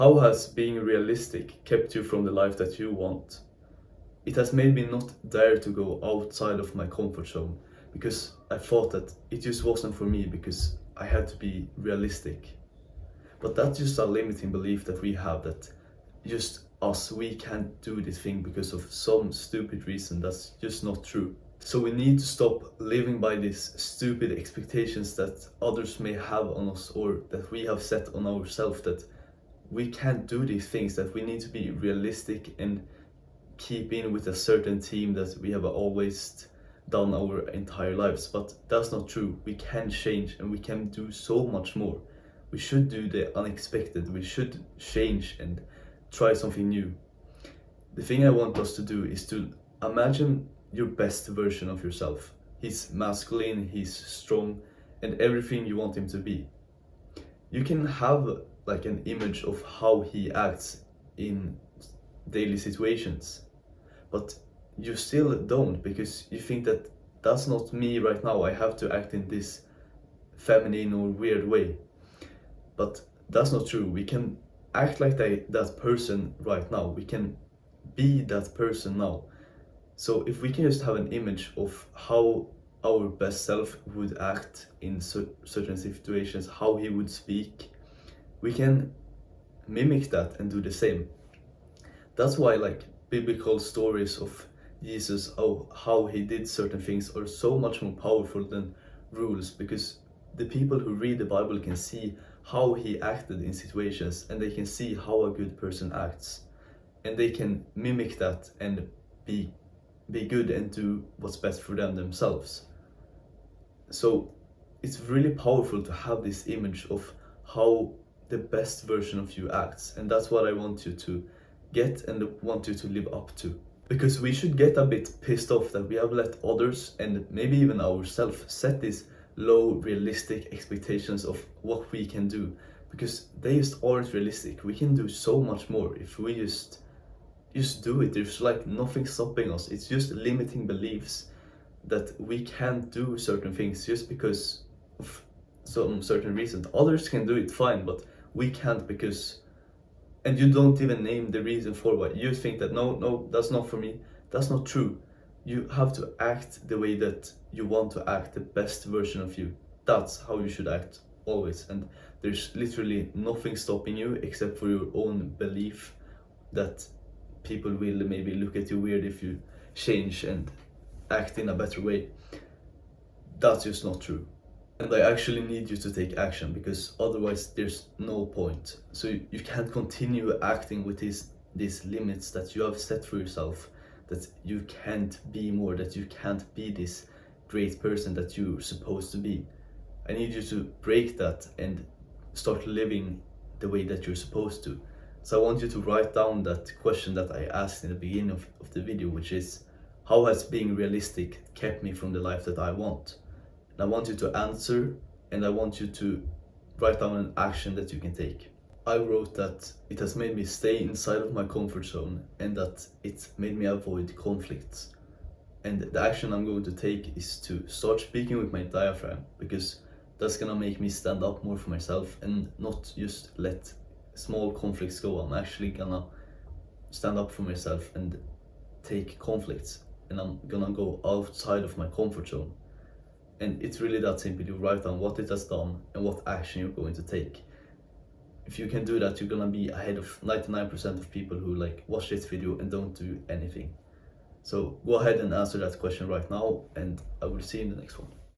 How has being realistic kept you from the life that you want? It has made me not dare to go outside of my comfort zone because I thought that it just wasn't for me because I had to be realistic. But that's just a limiting belief that we have, that just us, we can't do this thing because of some stupid reason. That's just not true. So we need to stop living by these stupid expectations that others may have on us or that we have set on ourselves, that we can't do these things, that we need to be realistic and keep in with a certain team that we have always done our entire lives. But that's not true. We can change and we can do so much more. We should do the unexpected. We should change and try something new. The thing I want us to do is to imagine your best version of yourself. He's masculine, he's strong, and everything you want him to be. You can have like an image of how he acts in daily situations, but you still don't, because you think that that's not me right now. I have to act in this feminine or weird way. But that's not true. We can act like that person right now. We can be that person now. So if we can just have an image of how our best self would act in certain situations, how he would speak, we can mimic that and do the same. That's why like biblical stories of Jesus, how he did certain things, are so much more powerful than rules, because the people who read the Bible can see how he acted in situations, and they can see how a good person acts, and they can mimic that and be good and do what's best for them themselves. So it's really powerful to have this image of how the best version of you acts, and that's what I want you to get and want you to live up to. Because we should get a bit pissed off that we have let others and maybe even ourselves set these low realistic expectations of what we can do, because they just aren't realistic. We can do so much more if we just do it. There's like nothing stopping us. It's just limiting beliefs that we can't do certain things just because of some certain reason. Others can do it fine, but we can't, because, and you don't even name the reason for why. You think that no, that's not for me. That's not true. You have to act the way that you want to act, the best version of you. That's how you should act always. And there's literally nothing stopping you except for your own belief that people will maybe look at you weird if you change and act in a better way. That's just not true. And I actually need you to take action, because otherwise there's no point. So you can't continue acting with these limits that you have set for yourself, that you can't be more, that you can't be this great person that you're supposed to be. I need you to break that and start living the way that you're supposed to. So I want you to write down that question that I asked in the beginning of the video, which is, how has being realistic kept me from the life that I want? And I want you to answer, and I want you to write down an action that you can take. I wrote that it has made me stay inside of my comfort zone, and that it made me avoid conflicts. And the action I'm going to take is to start speaking with my diaphragm, because that's gonna make me stand up more for myself and not just let small conflicts go. I'm actually gonna stand up for myself and take conflicts, and I'm gonna go outside of my comfort zone. And it's really that simple. You write down what it has done and what action you're going to take. If you can do that, you're gonna be ahead of 99% of people who like watch this video and don't do anything. So go ahead and answer that question right now, and I will see you in the next one.